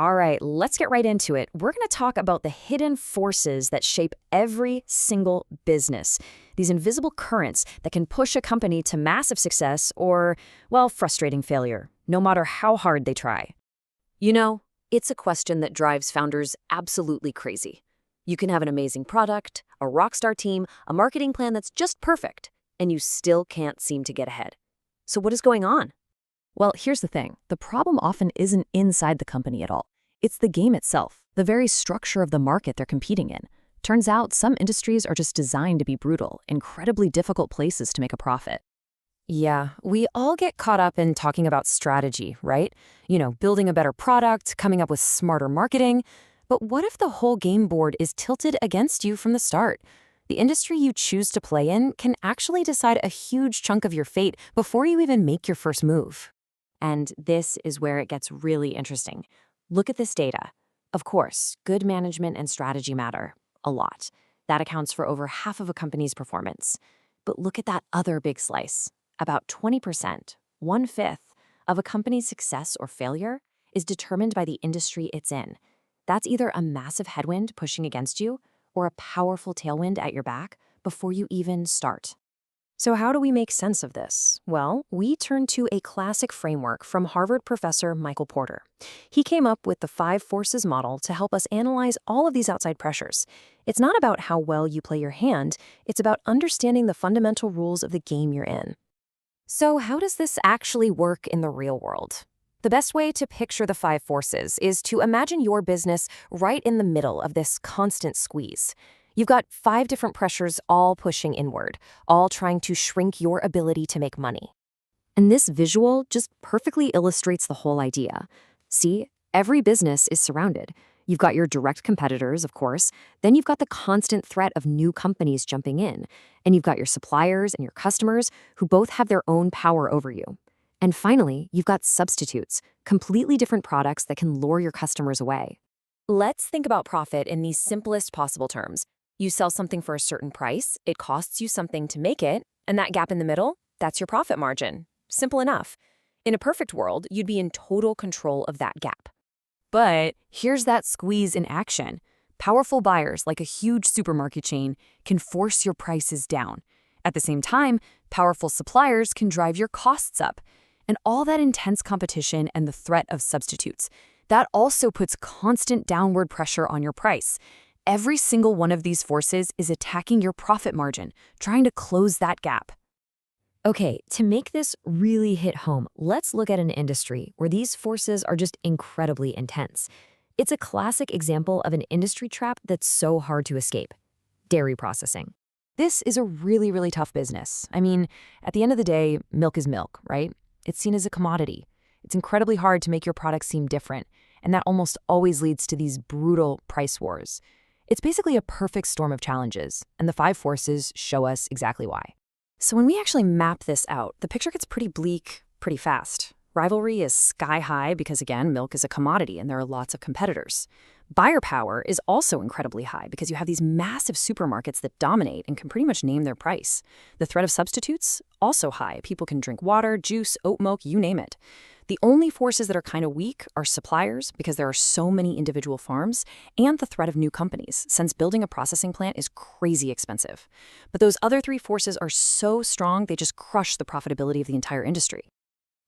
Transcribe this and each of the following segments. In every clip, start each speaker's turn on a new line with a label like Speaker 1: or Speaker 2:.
Speaker 1: All right, let's get right into it. We're going to talk about the hidden forces that shape every single business. These invisible currents that can push a company to massive success or, well, frustrating failure, no matter how hard they try. You know, it's a question that drives founders absolutely crazy. You can have an amazing product, a rockstar team, a marketing plan that's just perfect, and you still can't seem to get ahead. So what is going on?
Speaker 2: Well, here's the thing. The problem often isn't inside the company at all. It's the game itself, the very structure of the market they're competing in. Turns out some industries are just designed to be brutal, incredibly difficult places to make a profit.
Speaker 1: Yeah, we all get caught up in talking about strategy, right? Building a better product, coming up with smarter marketing. But what if the whole game board is tilted against you from the start? The industry you choose to play in can actually decide a huge chunk of your fate before you even make your first move. And this is where it gets really interesting. Look at this data. Of course, good management and strategy matter a lot. That accounts for over half of a company's performance. But look at that other big slice. About 20%, 1/5, of a company's success or failure is determined by the industry it's in. That's either a massive headwind pushing against you or a powerful tailwind at your back before you even start. So how do we make sense of this? Well, we turn to a classic framework from Harvard professor Michael Porter. He came up with the 5 forces model to help us analyze all of these outside pressures. It's not about how well you play your hand, it's about understanding the fundamental rules of the game you're in. So how does this actually work in the real world? The best way to picture the 5 forces is to imagine your business right in the middle of this constant squeeze. You've got 5 different pressures all pushing inward, all trying to shrink your ability to make money. And this visual just perfectly illustrates the whole idea. See, every business is surrounded. You've got your direct competitors, of course. Then you've got the constant threat of new companies jumping in. And you've got your suppliers and your customers who both have their own power over you. And finally, you've got substitutes, completely different products that can lure your customers away. Let's think about profit in these simplest possible terms. You sell something for a certain price, it costs you something to make it, and that gap in the middle, that's your profit margin. Simple enough. In a perfect world, you'd be in total control of that gap. But here's that squeeze in action. Powerful buyers, like a huge supermarket chain, can force your prices down. At the same time, powerful suppliers can drive your costs up. And all that intense competition and the threat of substitutes, that also puts constant downward pressure on your price. Every single one of these forces is attacking your profit margin, trying to close that gap. Okay, to make this really hit home, let's look at an industry where these forces are just incredibly intense. It's a classic example of an industry trap that's so hard to escape: dairy processing. This is a really, really tough business. I mean, at the end of the day, milk is milk, right? It's seen as a commodity. It's incredibly hard to make your product seem different, and that almost always leads to these brutal price wars. It's basically a perfect storm of challenges, and the 5 forces show us exactly why. So when we actually map this out, the picture gets pretty bleak pretty fast. Rivalry is sky high because, again, milk is a commodity and there are lots of competitors. Buyer power is also incredibly high because you have these massive supermarkets that dominate and can pretty much name their price. The threat of substitutes, also high. People can drink water, juice, oat milk, you name it. The only forces that are kind of weak are suppliers, because there are so many individual farms, and the threat of new companies, since building a processing plant is crazy expensive. But those other 3 forces are so strong, they just crush the profitability of the entire industry.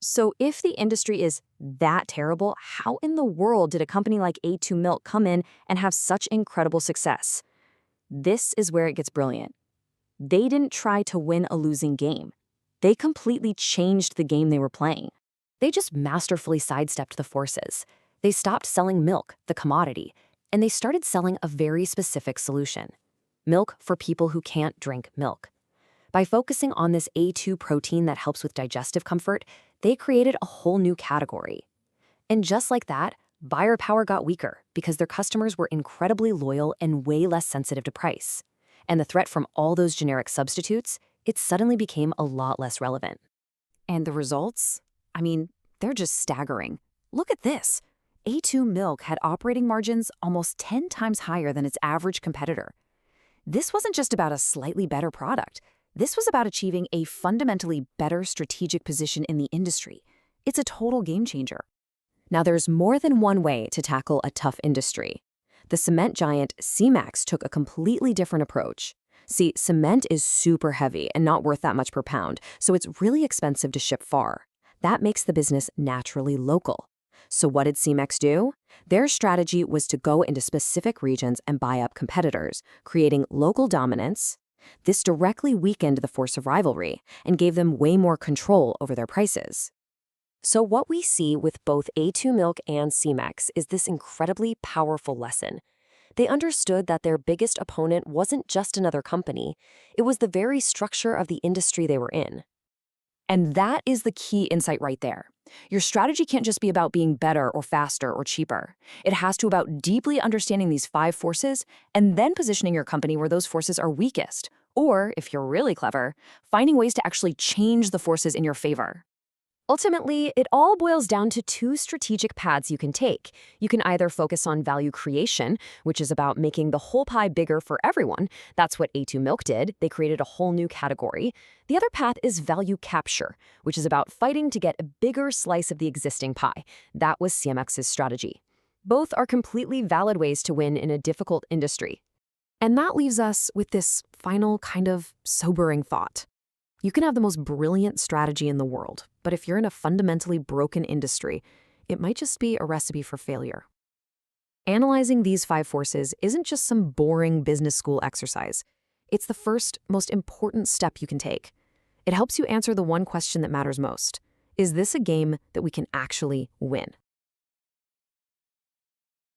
Speaker 1: So if the industry is that terrible, how in the world did a company like A2 Milk come in and have such incredible success? This is where it gets brilliant. They didn't try to win a losing game. They completely changed the game they were playing. They just masterfully sidestepped the forces. They stopped selling milk, the commodity, and they started selling a very specific solution: milk for people who can't drink milk. By focusing on this A2 protein that helps with digestive comfort, they created a whole new category. And just like that, buyer power got weaker because their customers were incredibly loyal and way less sensitive to price. And the threat from all those generic substitutes, it suddenly became a lot less relevant. And the results? I mean, they're just staggering. Look at this. A2 Milk had operating margins almost 10 times higher than its average competitor. This wasn't just about a slightly better product. This was about achieving a fundamentally better strategic position in the industry. It's a total game changer. Now, there's more than one way to tackle a tough industry. The cement giant Cemex took a completely different approach. See, cement is super heavy and not worth that much per pound, so it's really expensive to ship far. That makes the business naturally local. So what did Cemex do? Their strategy was to go into specific regions and buy up competitors, creating local dominance. This directly weakened the force of rivalry and gave them way more control over their prices. So what we see with both A2 Milk and Cemex is this incredibly powerful lesson. They understood that their biggest opponent wasn't just another company, it was the very structure of the industry they were in. And that is the key insight right there. Your strategy can't just be about being better or faster or cheaper. It has to be about deeply understanding these 5 forces and then positioning your company where those forces are weakest. Or, if you're really clever, finding ways to actually change the forces in your favor. Ultimately, it all boils down to 2 strategic paths you can take. You can either focus on value creation, which is about making the whole pie bigger for everyone. That's what A2 Milk did. They created a whole new category. The other path is value capture, which is about fighting to get a bigger slice of the existing pie. That was CMX's strategy. Both are completely valid ways to win in a difficult industry. And that leaves us with this final kind of sobering thought. You can have the most brilliant strategy in the world, but if you're in a fundamentally broken industry, it might just be a recipe for failure. Analyzing these 5 forces isn't just some boring business school exercise. It's the first, most important step you can take. It helps you answer the one question that matters most. Is this a game that we can actually win?